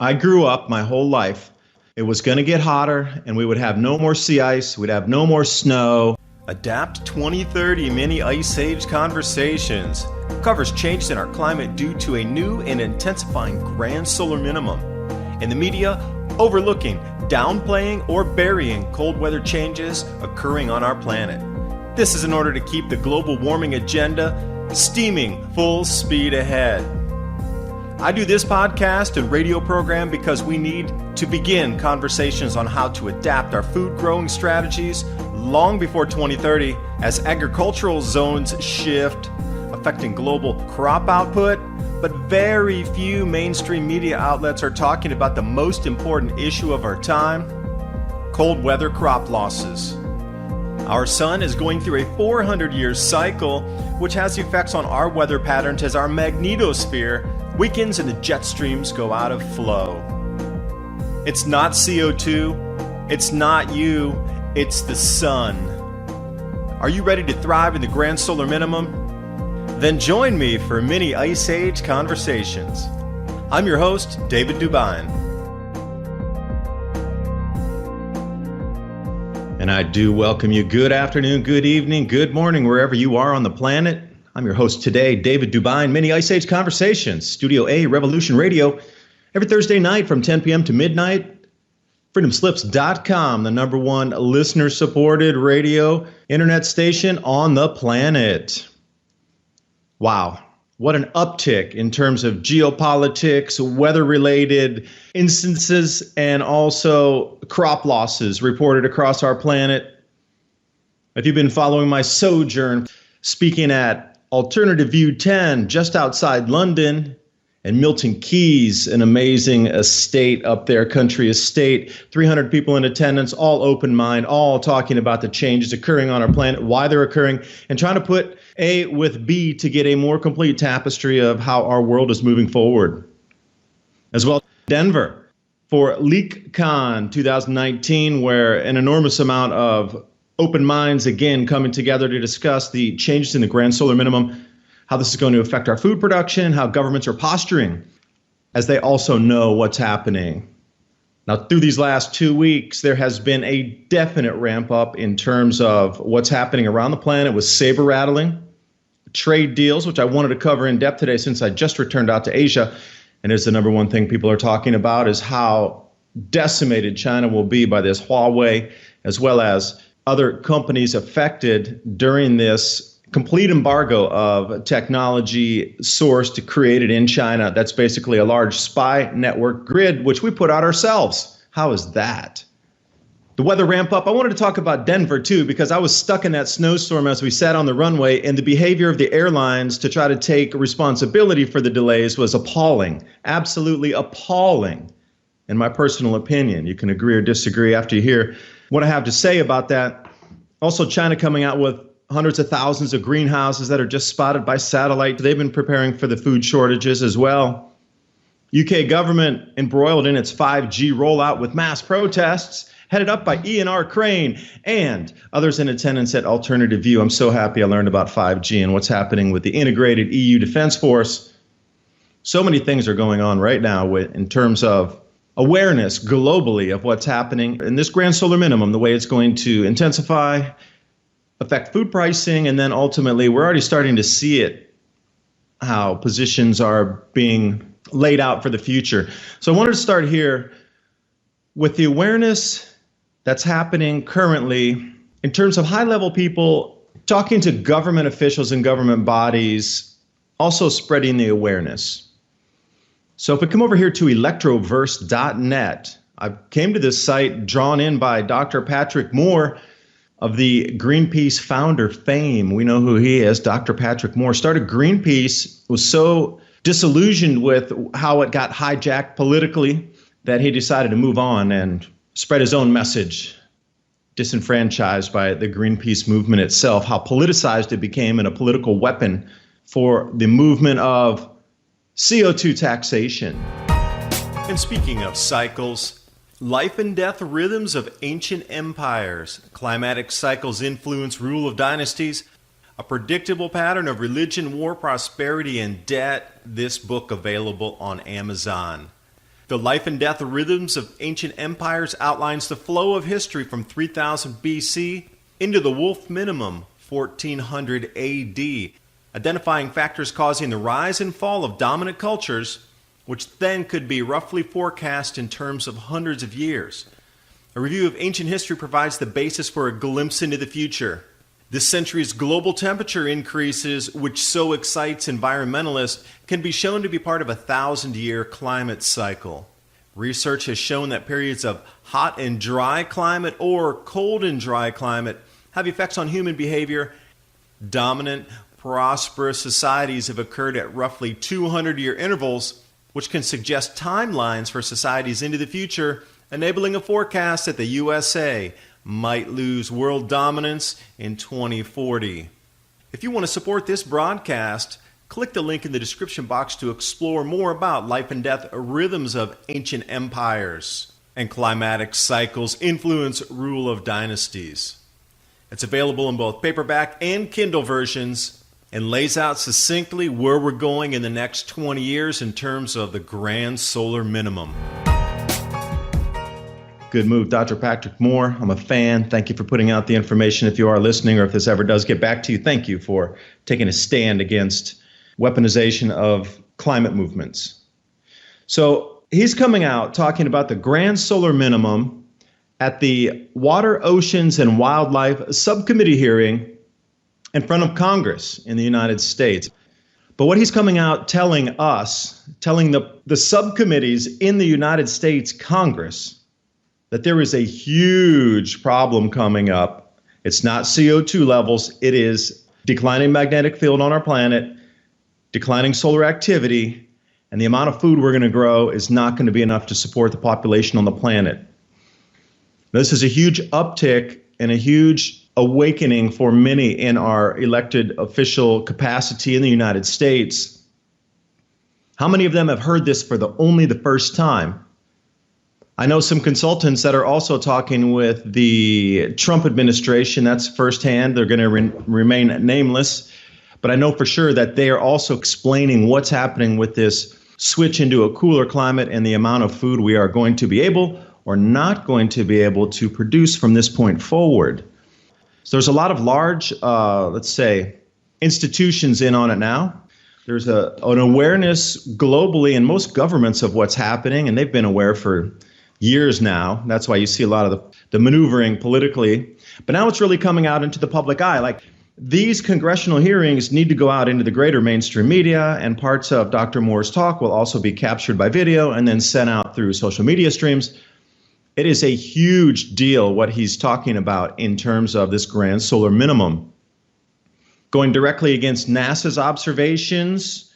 I grew up my whole life. It was going to get hotter, and we would have no more sea ice. We'd have no more snow. Adapt 2030 Mini Ice Age Conversations covers changes in our climate due to a new and intensifying grand solar minimum. In the media, overlooking, downplaying, or burying cold weather changes occurring on our planet. This is in order to keep the global warming agenda steaming full speed ahead. I do this podcast and radio program because we need to begin conversations on how to adapt our food growing strategies long before 2030 as agricultural zones shift, affecting global crop output, but very few mainstream media outlets are talking about the most important issue of our time, cold weather crop losses. Our sun is going through a 400-year cycle, which has effects on our weather patterns as our magnetosphere weakens and the jet streams go out of flow. It's not CO2, it's not you, it's the sun. Are you ready to thrive in the Grand Solar Minimum? Then join me for Mini Ice Age Conversations. I'm your host, David DuByne. And I do welcome you. Good afternoon, good evening, good morning, wherever you are on the planet. I'm your host today, David DuByne, Mini Ice Age Conversations, Studio A, Revolution Radio, every Thursday night from 10 p.m. to midnight. FreedomSlips.com, the number one listener-supported radio internet station on the planet. Wow, what an uptick in terms of geopolitics, weather-related instances, and also crop losses reported across our planet. If you've been following my sojourn, speaking at Alternative View 10, just outside London, and Milton Keyes, an amazing estate up there, country estate, 300 people in attendance, all open mind, all talking about the changes occurring on our planet, why they're occurring, and trying to put A with B to get a more complete tapestry of how our world is moving forward. As well, Denver for LeakCon 2019, where an enormous amount of open minds, again, coming together to discuss the changes in the Grand Solar Minimum, how this is going to affect our food production, how governments are posturing as they also know what's happening. Now, through these last 2 weeks, there has been a definite ramp up in terms of what's happening around the planet with saber rattling, trade deals, which I wanted to cover in depth today since I just returned out to Asia. And it's the number one thing people are talking about is how decimated China will be by this Huawei, as well as other companies affected during this complete embargo of technology sourced created in China. That's basically a large spy network grid, which we put out ourselves. How is that? The weather ramp up. I wanted to talk about Denver too, because I was stuck in that snowstorm as we sat on the runway, and the behavior of the airlines to try to take responsibility for the delays was appalling, absolutely appalling, in my personal opinion. You can agree or disagree after you hear what I have to say about that. Also, China coming out with hundreds of thousands of greenhouses that are just spotted by satellite. They've been preparing for the food shortages as well. UK government embroiled in its 5G rollout with mass protests, headed up by Ian R. Crane and others in attendance at Alternative View. I'm so happy I learned about 5G and what's happening with the integrated EU Defense Force. So many things are going on right now in terms of awareness globally of what's happening in this Grand Solar Minimum, the way it's going to intensify, affect food pricing, and then ultimately we're already starting to see it, how positions are being laid out for the future. So I wanted to start here with the awareness that's happening currently in terms of high-level people talking to government officials and government bodies, also spreading the awareness. So if we come over here to electroverse.net, I came to this site drawn in by Dr. Patrick Moore of the Greenpeace founder fame. We know who he is. Dr. Patrick Moore started Greenpeace, was so disillusioned with how it got hijacked politically that he decided to move on and spread his own message, disenfranchised by the Greenpeace movement itself, how politicized it became and a political weapon for the movement of CO2 taxation. And speaking of cycles, life and death rhythms of ancient empires, climatic cycles influence rule of dynasties, a predictable pattern of religion, war, prosperity, and debt. This book available on Amazon. The Life and Death Rhythms of Ancient Empires outlines the flow of history from 3000 BC into the Wolf Minimum, 1400 AD, identifying factors causing the rise and fall of dominant cultures, which then could be roughly forecast in terms of hundreds of years. A review of ancient history provides the basis for a glimpse into the future. This century's global temperature increases, which so excites environmentalists, can be shown to be part of a 1,000-year climate cycle. Research has shown that periods of hot and dry climate or cold and dry climate have effects on human behavior. Dominant, prosperous societies have occurred at roughly 200-year intervals, which can suggest timelines for societies into the future, enabling a forecast that the USA might lose world dominance in 2040. If you want to support this broadcast, click the link in the description box to explore more about life and death rhythms of ancient empires and climatic cycles influence rule of dynasties. It's available in both paperback and Kindle versions and lays out succinctly where we're going in the next 20 years in terms of the Grand Solar Minimum. Good move, Dr. Patrick Moore. I'm a fan. Thank you for putting out the information. If you are listening or if this ever does get back to you, thank you for taking a stand against weaponization of climate movements. So he's coming out talking about the Grand Solar Minimum at the Water, Oceans, and Wildlife Subcommittee hearing in front of Congress in the United States. But what he's coming out telling us, telling the subcommittees in the United States Congress, that there is a huge problem coming up. It's not CO2 levels. It is declining magnetic field on our planet, declining solar activity, and the amount of food we're going to grow is not going to be enough to support the population on the planet. This is a huge uptick and a huge awakening for many in our elected official capacity in the United States. How many of them have heard this for only the first time? I know some consultants that are also talking with the Trump administration. That's firsthand. They're going to remain nameless. But I know for sure that they are also explaining what's happening with this switch into a cooler climate and the amount of food we are going to be able or not going to be able to produce from this point forward. So there's a lot of large, let's say, institutions in on it now. There's an awareness globally in most governments of what's happening, and they've been aware for years now. That's why you see a lot of the maneuvering politically. But now it's really coming out into the public eye. Like, these congressional hearings need to go out into the greater mainstream media, and parts of Dr. Moore's talk will also be captured by video and then sent out through social media streams. It is a huge deal what he's talking about in terms of this Grand Solar Minimum. Going directly against NASA's observations,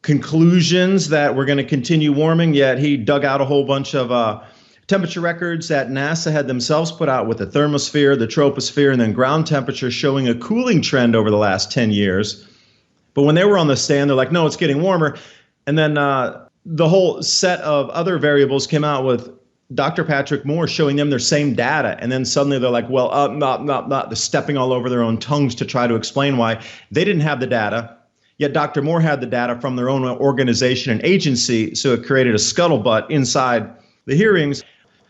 conclusions that we're going to continue warming, yet he dug out a whole bunch of temperature records that NASA had themselves put out with the thermosphere, the troposphere, and then ground temperature showing a cooling trend over the last 10 years. But when they were on the stand, they're like, no, it's getting warmer. And then the whole set of other variables came out with Dr. Patrick Moore showing them their same data. And then suddenly they're like, well, not. They're stepping all over their own tongues to try to explain why they didn't have the data. Yet Dr. Moore had the data from their own organization and agency. So it created a scuttlebutt inside the hearings.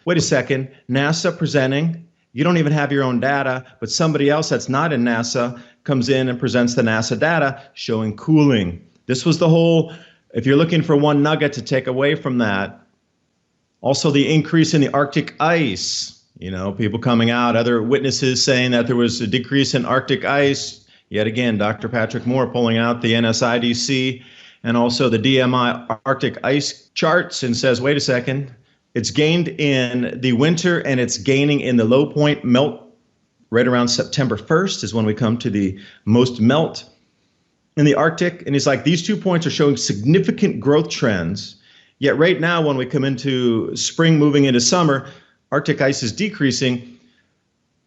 Wait a second, NASA presenting, you don't even have your own data, but somebody else that's not in NASA comes in and presents the NASA data showing cooling. This was the whole, if you're looking for one nugget to take away from that, also the increase in the Arctic ice, people coming out, other witnesses saying that there was a decrease in Arctic ice. Yet again, Dr. Patrick Moore pulling out the NSIDC and also the DMI Arctic ice charts and says, wait a second, it's gained in the winter and it's gaining in the low point melt right around September 1st is when we come to the most melt in the Arctic. And he's like, these 2 points are showing significant growth trends. Yet right now, when we come into spring, moving into summer, Arctic ice is decreasing.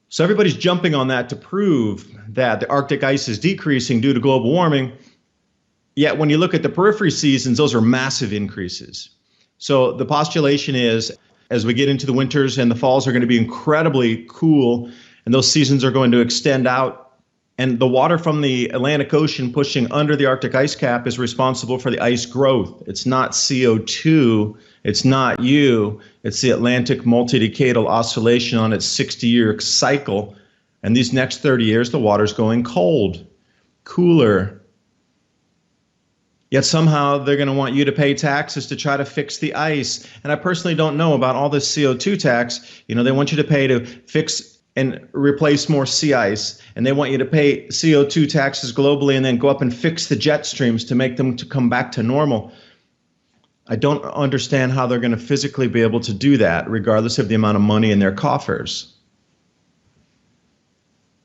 So everybody's jumping on that to prove that the Arctic ice is decreasing due to global warming. Yet when you look at the periphery seasons, those are massive increases. So the postulation is, as we get into the winters and the falls are going to be incredibly cool, and those seasons are going to extend out, and the water from the Atlantic Ocean pushing under the Arctic ice cap is responsible for the ice growth. It's not CO2 It's not you. It's the Atlantic multidecadal oscillation on its 60-year cycle. And these next 30 years, the water's going cold, cooler. Yet somehow they're going to want you to pay taxes to try to fix the ice. And I personally don't know about all this CO2 tax. You know, they want you to pay to fix and replace more sea ice. And they want you to pay CO2 taxes globally and then go up and fix the jet streams to make them to come back to normal. I don't understand how they're going to physically be able to do that, regardless of the amount of money in their coffers.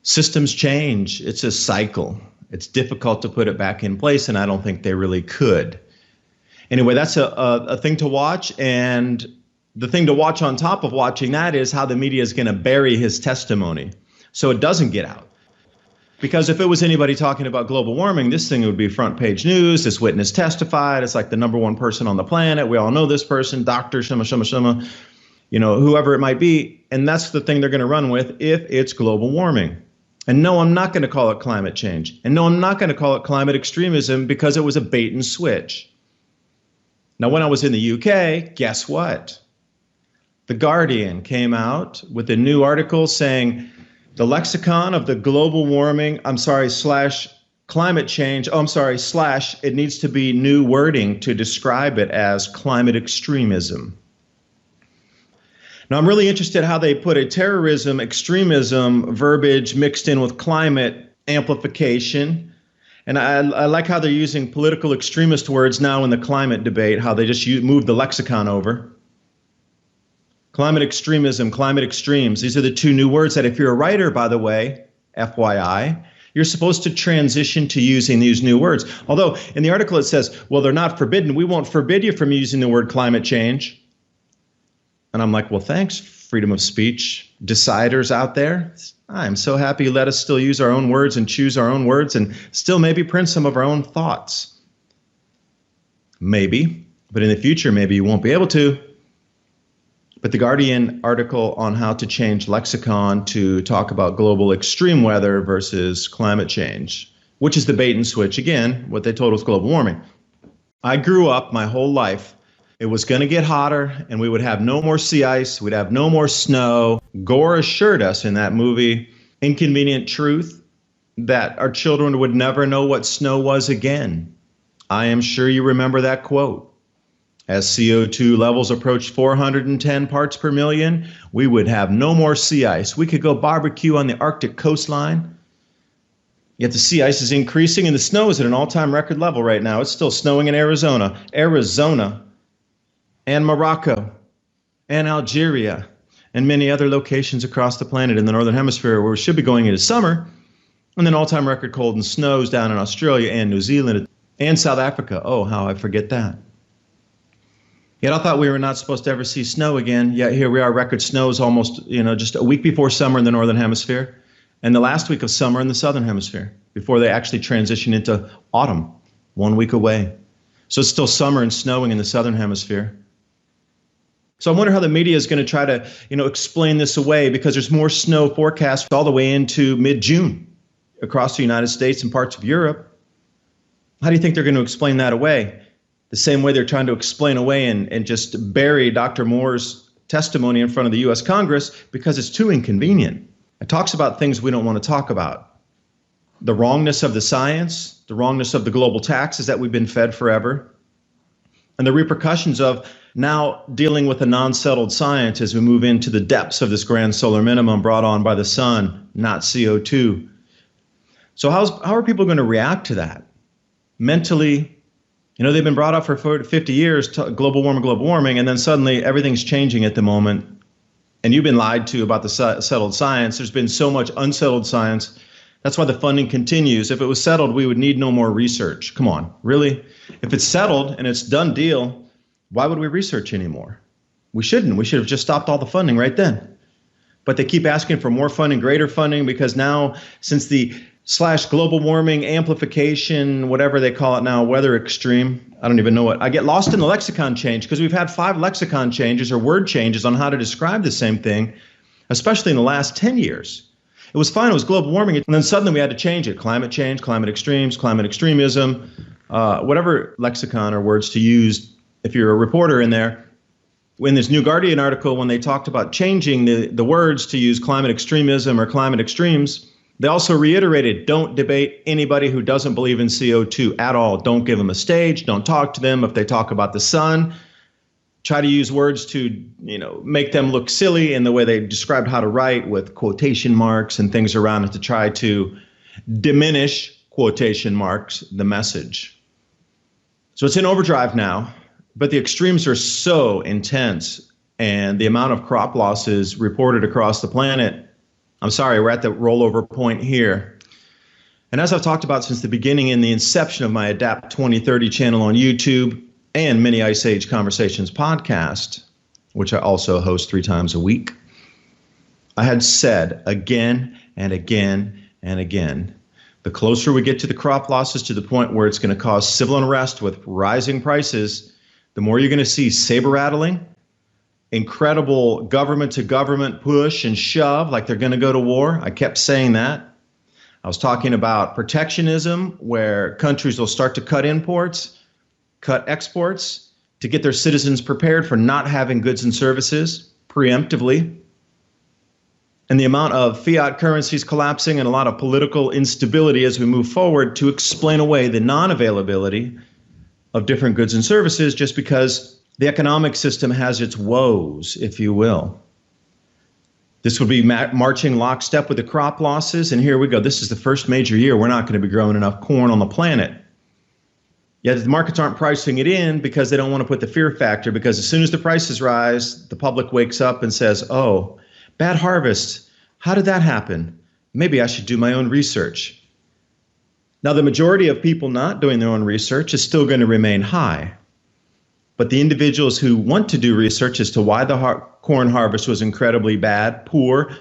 Systems change. It's a cycle. It's difficult to put it back in place, and I don't think they really could. Anyway, that's a thing to watch, and the thing to watch on top of watching that is how the media is going to bury his testimony so it doesn't get out. Because if it was anybody talking about global warming, this thing would be front page news. This witness testified. It's like the number one person on the planet. We all know this person, Dr. Shama, you know, whoever it might be. And that's the thing they're going to run with if it's global warming. And no, I'm not going to call it climate change. And no, I'm not going to call it climate extremism because it was a bait and switch. Now, when I was in the UK, guess what? The Guardian came out with a new article saying the lexicon of the global warming, slash climate change, slash, it needs to be new wording to describe it as climate extremism. Now, I'm really interested how they put a terrorism, extremism verbiage mixed in with climate amplification. And I like how they're using political extremist words now in the climate debate, how they just move the lexicon over. Climate extremism, climate extremes. These are the two new words that if you're a writer, by the way, FYI, you're supposed to transition to using these new words. Although in the article it says, well, they're not forbidden. We won't forbid you from using the word climate change. And I'm like, well, thanks, freedom of speech deciders out there. I'm so happy you let us still use our own words and choose our own words and still maybe print some of our own thoughts. Maybe, but in the future, maybe you won't be able to. But the Guardian article on how to change lexicon to talk about global extreme weather versus climate change, which is the bait and switch. Again, what they told us global warming. I grew up my whole life. It was going to get hotter and we would have no more sea ice. We'd have no more snow. Gore assured us in that movie, Inconvenient Truth, that our children would never know what snow was again. I am sure you remember that quote. As CO2 levels approached 410 parts per million, we would have no more sea ice. We could go barbecue on the Arctic coastline. Yet the sea ice is increasing and the snow is at an all-time record level right now. It's still snowing in Arizona, and Morocco, and Algeria, and many other locations across the planet in the Northern Hemisphere where we should be going into summer, and then all-time record cold and snows down in Australia and New Zealand and South Africa. Oh, how I forget that. Yet I thought we were not supposed to ever see snow again. Yet here we are, record snows almost, just a week before summer in the Northern Hemisphere and the last week of summer in the Southern Hemisphere before they actually transition into autumn, 1 week away. So it's still summer and snowing in the Southern Hemisphere. So I wonder how the media is going to try to, explain this away because there's more snow forecast all the way into mid-June across the United States and parts of Europe. How do you think they're going to explain that away? The same way they're trying to explain away and just bury Dr. Moore's testimony in front of the U.S. Congress because it's too inconvenient. It talks about things we don't want to talk about. The wrongness of the science, the wrongness of the global taxes that we've been fed forever, and the repercussions of now dealing with a non-settled science as we move into the depths of this grand solar minimum brought on by the sun, not CO2. So how are people going to react to that? Mentally, they've been brought up for 50 years, global warming, and then suddenly everything's changing at the moment. And you've been lied to about the settled science. There's been so much unsettled science. That's why the funding continues. If it was settled, we would need no more research. Come on, really? If it's settled and it's done deal, why would we research anymore? We shouldn't. We should have just stopped all the funding right then. But they keep asking for more funding, greater funding, because now since the /global warming amplification, whatever they call it now, weather extreme, I don't even know what. I get lost in the lexicon change because we've had 5 lexicon changes or word changes on how to describe the same thing, especially in the last 10 years. It was fine. It was global warming. And then suddenly we had to change it. Climate change, climate extremes, climate extremism, whatever lexicon or words to use if you're a reporter in there. In this New Guardian article, when they talked about changing the words to use climate extremism or climate extremes, they also reiterated, don't debate anybody who doesn't believe in CO2 at all. Don't give them a stage. Don't talk to them if they talk about the sun. Try to use words to, make them look silly in the way they described how to write with quotation marks and things around it to try to diminish, quotation marks, the message. So it's in overdrive now, but the extremes are so intense and the amount of crop losses reported across the planet, I'm sorry, we're at the rollover point here. And as I've talked about since the beginning in the inception of my Adapt 2030 channel on YouTube and Mini Ice Age Conversations podcast, which I also host 3 times a week, I had said again and again and again, the closer we get to the crop losses to the point where it's going to cause civil unrest with rising prices, the more you're going to see saber rattling, incredible government-to-government push and shove like they're going to go to war. I kept saying that. I was talking about protectionism, where countries will start to cut imports, cut exports to get their citizens prepared for not having goods and services preemptively. And the amount of fiat currencies collapsing and a lot of political instability as we move forward to explain away the non-availability of different goods and services just because the economic system has its woes, if you will. This would be marching lockstep with the crop losses. And here we go. This is the first major year we're not going to be growing enough corn on the planet. Yet the markets aren't pricing it in because they don't want to put the fear factor, because as soon as the prices rise, the public wakes up and says, oh, bad harvest. How did that happen? Maybe I should do my own research. Now, the majority of people not doing their own research is still going to remain high. But the individuals who want to do research as to why the corn harvest was incredibly bad, poor,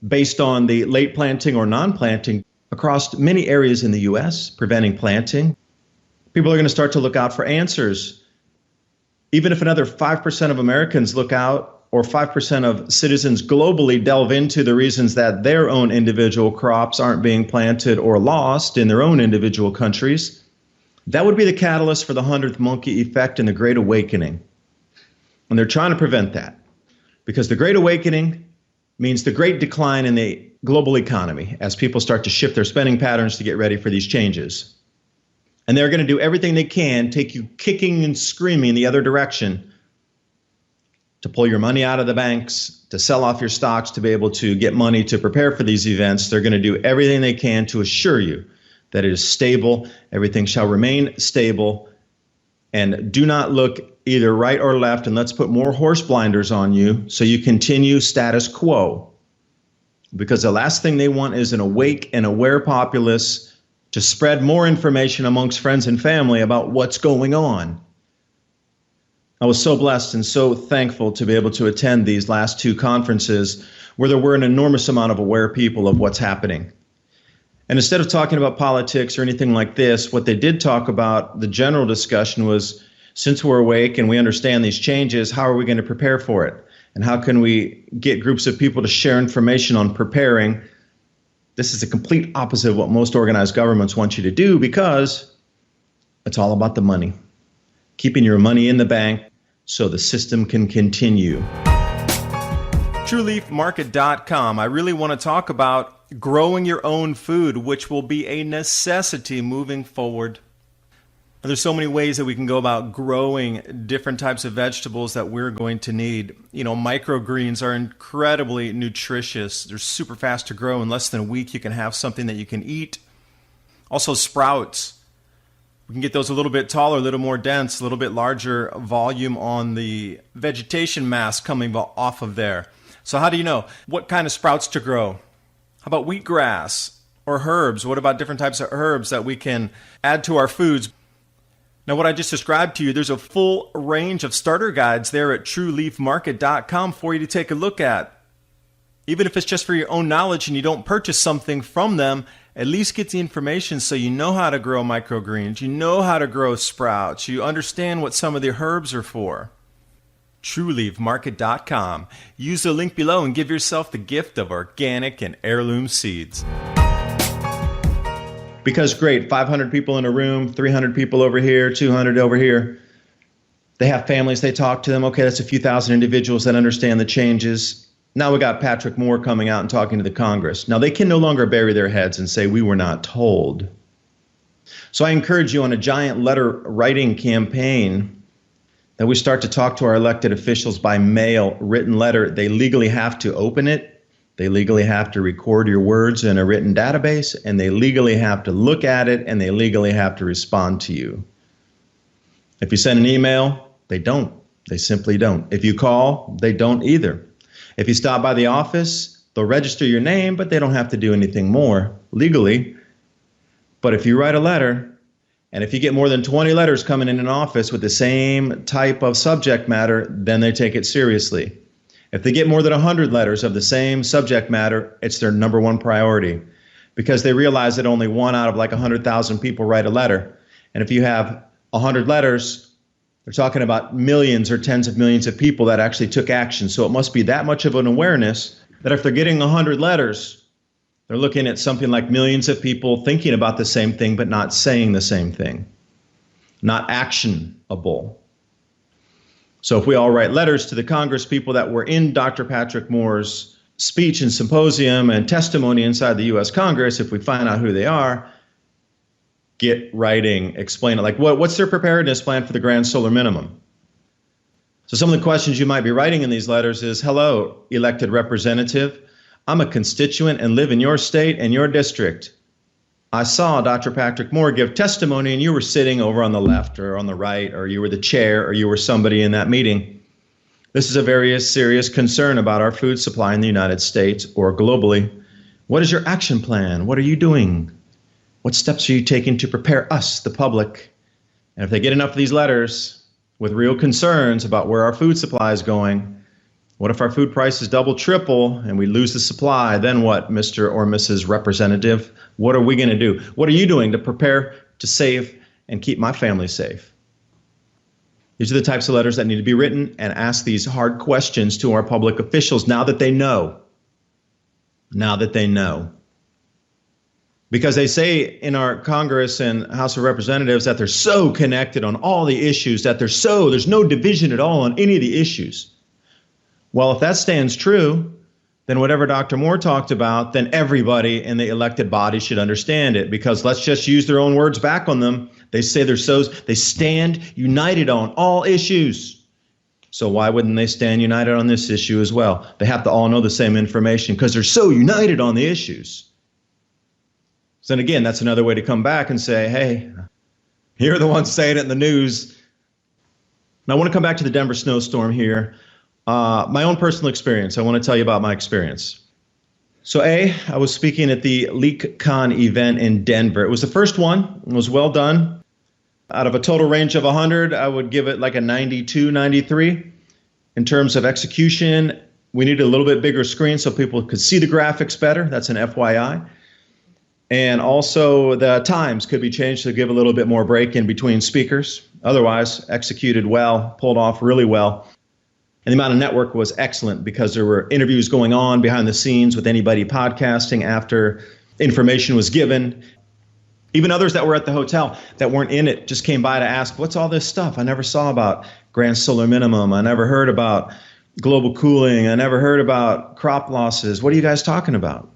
based on the late planting or non-planting across many areas in the U.S., preventing planting, people are going to start to look out for answers. Even if another 5% of Americans look out, or 5% of citizens globally delve into the reasons that their own individual crops aren't being planted or lost in their own individual countries, that would be the catalyst for the 100th monkey effect and the Great Awakening. And they're trying to prevent that, because the Great Awakening means the great decline in the global economy as people start to shift their spending patterns to get ready for these changes. And they're going to do everything they can, take you kicking and screaming the other direction, to pull your money out of the banks, to sell off your stocks, to be able to get money to prepare for these events. They're going to do everything they can to assure you that it is stable, everything shall remain stable, and do not look either right or left, and let's put more horse blinders on you so you continue status quo. Because the last thing they want is an awake and aware populace to spread more information amongst friends and family about what's going on. I was so blessed and so thankful to be able to attend these last 2 conferences where there were an enormous amount of aware people of what's happening. And instead of talking about politics or anything like this, what they did talk about, the general discussion was, since we're awake and we understand these changes, how are we going to prepare for it? And how can we get groups of people to share information on preparing? This is the complete opposite of what most organized governments want you to do, because it's all about the money. Keeping your money in the bank so the system can continue. TrueLeafMarket.com. I really want to talk about growing your own food, which will be a necessity moving forward. There's so many ways that we can go about growing different types of vegetables that we're going to need. Microgreens are incredibly nutritious. They're super fast to grow. In less than a week, you can have something that you can eat. Also, sprouts. We can get those a little bit taller, a little more dense, a little bit larger volume on the vegetation mass coming off of there. So how do you know what kind of sprouts to grow? How about wheatgrass or herbs? What about different types of herbs that we can add to our foods? Now, what I just described to you, there's a full range of starter guides there at TrueLeafMarket.com for you to take a look at. Even if it's just for your own knowledge and you don't purchase something from them, at least get the information so you know how to grow microgreens, you know how to grow sprouts, you understand what some of the herbs are for. TrueLeafMarket.com. Use the link below and give yourself the gift of organic and heirloom seeds. Because great, 500 people in a room, 300 people over here, 200 over here. They have families, they talk to them. Okay, that's a few thousand individuals that understand the changes. Now we got Patrick Moore coming out and talking to the Congress. Now they can no longer bury their heads and say, we were not told. So I encourage you on a giant letter writing campaign that we start to talk to our elected officials by mail, written letter. They legally have to open it. They legally have to record your words in a written database, and they legally have to look at it, and they legally have to respond to you. If you send an email, they don't. They simply don't. If you call, they don't either. If you stop by the office, they'll register your name, but they don't have to do anything more legally. But if you write a letter, and if you get more than 20 letters coming in an office with the same type of subject matter, then they take it seriously. If they get more than 100 letters of the same subject matter, it's their number one priority, because they realize that only one out of like 100,000 people write a letter. And if you have 100 letters, they're talking about millions or tens of millions of people that actually took action. So it must be that much of an awareness that if they're getting 100 letters, they're looking at something like millions of people thinking about the same thing, but not saying the same thing, not actionable. So if we all write letters to the Congress people that were in Dr. Patrick Moore's speech and symposium and testimony inside the U.S. Congress, if we find out who they are, get writing, explain it. Like, what's their preparedness plan for the Grand Solar Minimum? So some of the questions you might be writing in these letters is, hello, elected representative. I'm a constituent and live in your state and your district. I saw Dr. Patrick Moore give testimony and you were sitting over on the left or on the right, or you were the chair, or you were somebody in that meeting. This is a very serious concern about our food supply in the United States or globally. What is your action plan? What are you doing? What steps are you taking to prepare us, the public? And if they get enough of these letters with real concerns about where our food supply is going, what if our food prices double, triple, and we lose the supply? Then what, Mr. or Mrs. Representative? What are we going to do? What are you doing to prepare to save and keep my family safe? These are the types of letters that need to be written and ask these hard questions to our public officials now that they know. Now that they know. Because they say in our Congress and House of Representatives that they're so connected on all the issues, that there's no division at all on any of the issues. Well, if that stands true, then whatever Dr. Moore talked about, then everybody in the elected body should understand it, because let's just use their own words back on them. They say they stand united on all issues. So why wouldn't they stand united on this issue as well? They have to all know the same information because they're so united on the issues. So then again, that's another way to come back and say, hey, you're the ones saying it in the news. Now I want to come back to the Denver snowstorm here. My own personal experience. I want to tell you about my experience. So I was speaking at the LeakCon event in Denver. It was the first one. It was well done. Out of a total range of 100, I would give it like a 92, 93. In terms of execution, we needed a little bit bigger screen so people could see the graphics better. That's an FYI. And also the times could be changed to give a little bit more break in between speakers. Otherwise, executed well, pulled off really well. And the amount of network was excellent because there were interviews going on behind the scenes with anybody podcasting after information was given. Even others that were at the hotel that weren't in it just came by to ask, what's all this stuff? I never saw about Grand Solar Minimum. I never heard about global cooling. I never heard about crop losses. What are you guys talking about?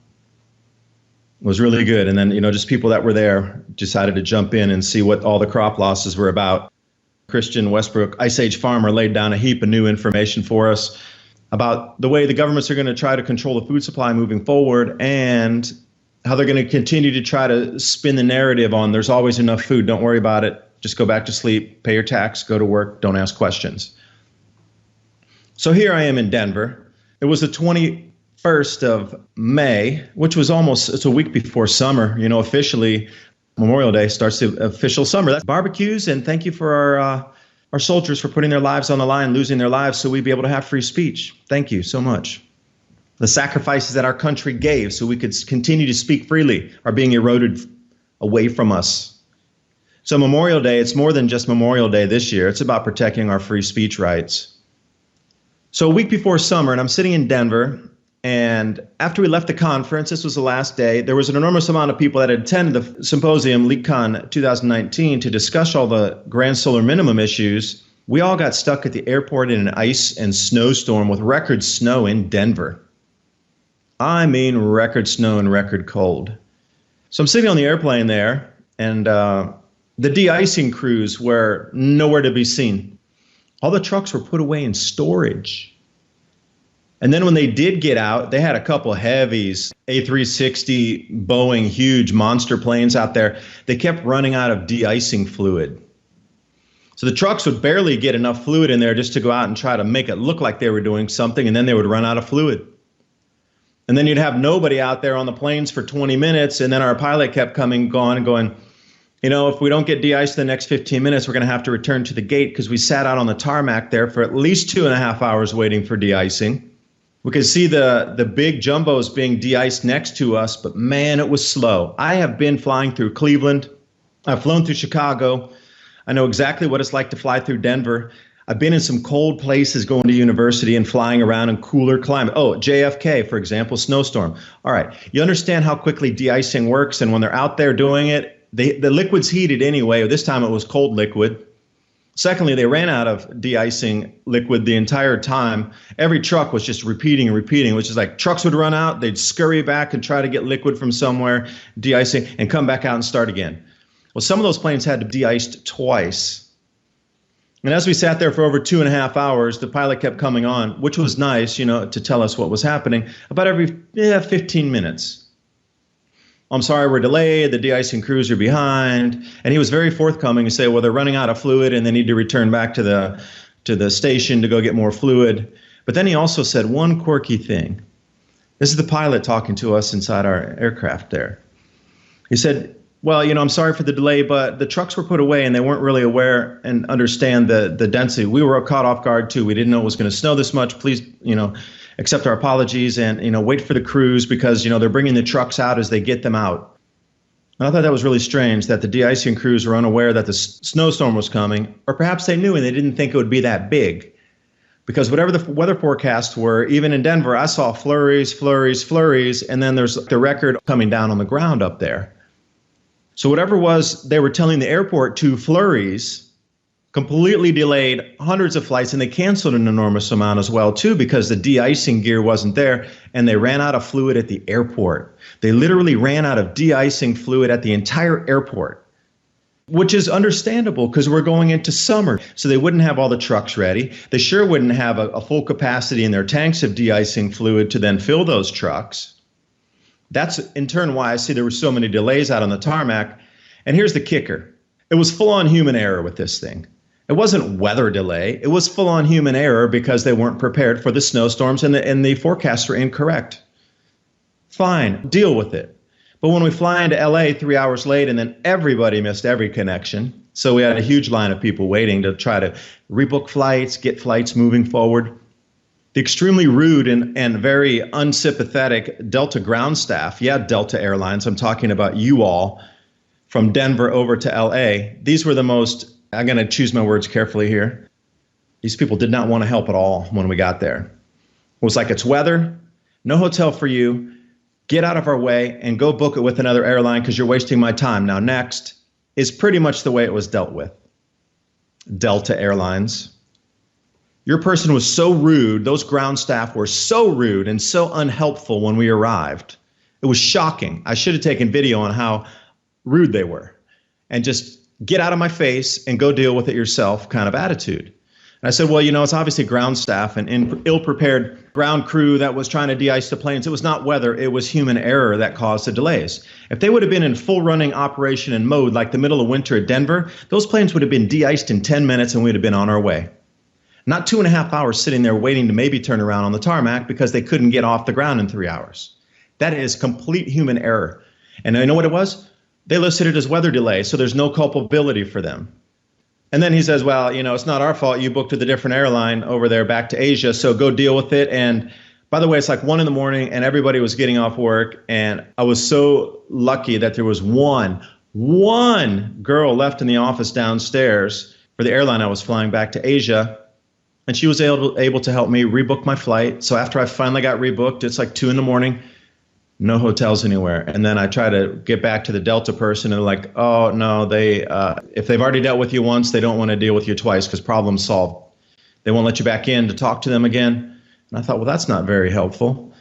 It was really good. And then, just people that were there decided to jump in and see what all the crop losses were about. Christian Westbrook, Ice Age Farmer, laid down a heap of new information for us about the way the governments are going to try to control the food supply moving forward and how they're going to continue to try to spin the narrative on there's always enough food. Don't worry about it. Just go back to sleep, pay your tax, go to work, don't ask questions. So here I am in Denver. It was the 21st of May, which was it's a week before summer, officially. Memorial Day starts the official summer. That's barbecues, and thank you for our soldiers for putting their lives on the line, losing their lives so we'd be able to have free speech. Thank you so much. The sacrifices that our country gave so we could continue to speak freely are being eroded away from us. So Memorial Day, it's more than just Memorial Day this year. It's about protecting our free speech rights. So a week before summer, and I'm sitting in Denver, and after we left the conference, this was the last day, there was an enormous amount of people that had attended the symposium, LeakCon 2019, to discuss all the Grand Solar Minimum issues. We all got stuck at the airport in an ice and snowstorm with record snow in Denver. I mean record snow and record cold. So I'm sitting on the airplane there, and the de-icing crews were nowhere to be seen. All the trucks were put away in storage. And then when they did get out, they had a couple heavies, A360, Boeing, huge monster planes out there. They kept running out of de-icing fluid. So the trucks would barely get enough fluid in there just to go out and try to make it look like they were doing something, and then they would run out of fluid. And then you'd have nobody out there on the planes for 20 minutes, and then our pilot kept going, if we don't get de-iced in the next 15 minutes, we're going to have to return to the gate, because we sat out on the tarmac there for at least 2.5 hours waiting for de-icing. We could see the big jumbos being de-iced next to us, but man, it was slow. I have been flying through Cleveland. I've flown through Chicago. I know exactly what it's like to fly through Denver. I've been in some cold places going to university and flying around in cooler climate. Oh, JFK, for example, snowstorm. All right, you understand how quickly de-icing works, and when they're out there doing it, the liquid's heated anyway. This time it was cold liquid. Secondly, they ran out of de-icing liquid the entire time. Every truck was just repeating and repeating, which is like trucks would run out, they'd scurry back and try to get liquid from somewhere, de-icing, and come back out and start again. Well, some of those planes had to be de-iced twice. And as we sat there for over 2.5 hours, the pilot kept coming on, which was nice, to tell us what was happening, about every 15 minutes. I'm sorry, we're delayed, the de-icing crews are behind. And he was very forthcoming and say, well, they're running out of fluid and they need to return back to the station to go get more fluid. But then he also said one quirky thing. This is the pilot talking to us inside our aircraft there. He said, well, I'm sorry for the delay, but the trucks were put away and they weren't really aware and understand the density. We were caught off guard too. We didn't know it was going to snow this much. Please, accept our apologies and, wait for the crews, because, they're bringing the trucks out as they get them out. And I thought that was really strange that the de-icing crews were unaware that the snowstorm was coming, or perhaps they knew and they didn't think it would be that big. Because whatever the weather forecasts were, even in Denver, I saw flurries, and then there's the record coming down on the ground up there. So whatever was they were telling the airport to flurries completely delayed hundreds of flights, and they canceled an enormous amount as well, too, because the de-icing gear wasn't there, and they ran out of fluid at the airport. They literally ran out of de-icing fluid at the entire airport, which is understandable because we're going into summer, so they wouldn't have all the trucks ready. They sure wouldn't have a full capacity in their tanks of de-icing fluid to then fill those trucks. That's, in turn, why I see there were so many delays out on the tarmac. And here's the kicker. It was full-on human error with this thing. It wasn't weather delay. It was full-on human error because they weren't prepared for the snowstorms and the forecasts were incorrect. Fine, deal with it. But when we fly into LA 3 hours late, and then everybody missed every connection, so we had a huge line of people waiting to try to rebook flights, get flights moving forward. The extremely rude and very unsympathetic Delta ground staff, Delta Airlines, I'm talking about you all, from Denver over to LA, these were the most, I'm going to choose my words carefully here. These people did not want to help at all when we got there. It was like, it's weather, no hotel for you, get out of our way and go book it with another airline because you're wasting my time. Now, next is pretty much the way it was dealt with. Delta Airlines. Your person was so rude, those ground staff were so rude and so unhelpful when we arrived. It was shocking. I should have taken video on how rude they were and just get out of my face and go deal with it yourself kind of attitude. And I said, well, it's obviously ground staff and ill-prepared ground crew that was trying to de-ice the planes. It was not weather, it was human error that caused the delays. If they would have been in full running operation and mode like the middle of winter at Denver, those planes would have been de-iced in 10 minutes and we'd have been on our way. Not 2.5 hours sitting there waiting to maybe turn around on the tarmac because they couldn't get off the ground in 3 hours. That is complete human error. And I know what it was? They listed it as weather delay, so there's no culpability for them. And then he says, well, it's not our fault. You booked with a different airline over there back to Asia, so go deal with it. And by the way, it's like 1 a.m. and everybody was getting off work. And I was so lucky that there was one girl left in the office downstairs for the airline I was flying back to Asia. And she was able to help me rebook my flight. So after I finally got rebooked, it's like 2 a.m. No hotels anywhere. And then I try to get back to the Delta person and they're like, oh, no, if they've already dealt with you once, they don't want to deal with you twice because problem solved. They won't let you back in to talk to them again. And I thought, well, that's not very helpful.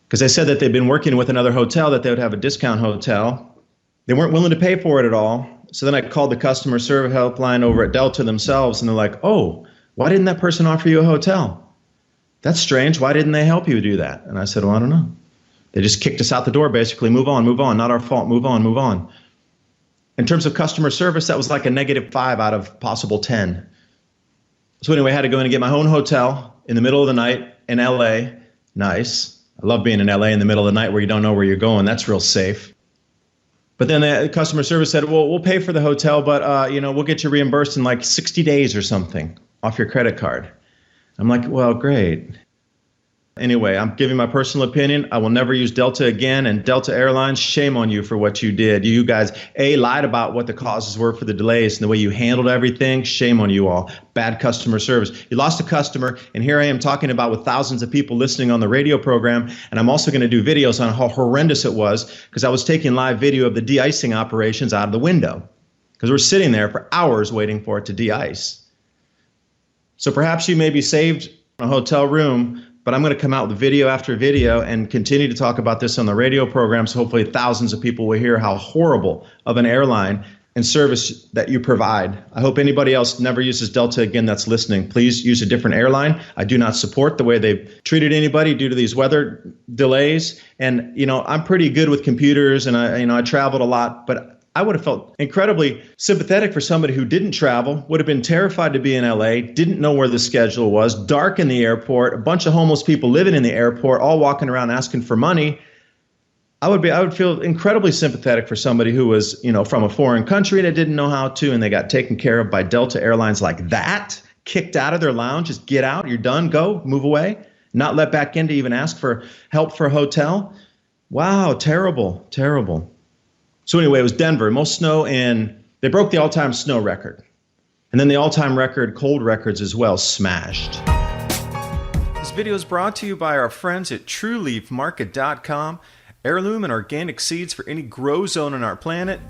Because they said that they'd been working with another hotel, that they would have a discount hotel. They weren't willing to pay for it at all. So then I called the customer service helpline over at Delta themselves, and they're like, oh, why didn't that person offer you a hotel? That's strange. Why didn't they help you do that? And I said, well, I don't know. They just kicked us out the door, basically. Move on, not our fault. Move on, move on. In terms of customer service, that was like a -5 out of possible 10. So anyway, I had to go in and get my own hotel in the middle of the night in LA. Nice. I love being in LA in the middle of the night where you don't know where you're going. That's real safe. But then the customer service said, well, we'll pay for the hotel, but we'll get you reimbursed in like 60 days or something off your credit card. I'm like, well, great. Anyway, I'm giving my personal opinion. I will never use Delta again. And Delta Airlines, shame on you for what you did. You guys, lied about what the causes were for the delays and the way you handled everything. Shame on you all. Bad customer service. You lost a customer, and here I am talking about with thousands of people listening on the radio program. And I'm also going to do videos on how horrendous it was because I was taking live video of the de-icing operations out of the window because we're sitting there for hours waiting for it to de-ice. So perhaps you may be saved in a hotel room, but I'm going to come out with video after video and continue to talk about this on the radio program. So hopefully thousands of people will hear how horrible of an airline and service that you provide. I hope anybody else never uses Delta again that's listening. Please use a different airline. I do not support the way they've treated anybody due to these weather delays. And, I'm pretty good with computers and I traveled a lot, but I would have felt incredibly sympathetic for somebody who didn't travel, would have been terrified to be in LA, didn't know where the schedule was, dark in the airport, a bunch of homeless people living in the airport, all walking around asking for money. I would feel incredibly sympathetic for somebody who was, from a foreign country that didn't know how to, and they got taken care of by Delta Airlines like that, kicked out of their lounge, just get out, you're done, go, move away, not let back in to even ask for help for a hotel. Wow, terrible, terrible. So anyway, it was Denver, most snow, and they broke the all-time snow record. And then the all-time record, cold records as well, smashed. This video is brought to you by our friends at TrueLeafMarket.com. Heirloom and organic seeds for any grow zone on our planet.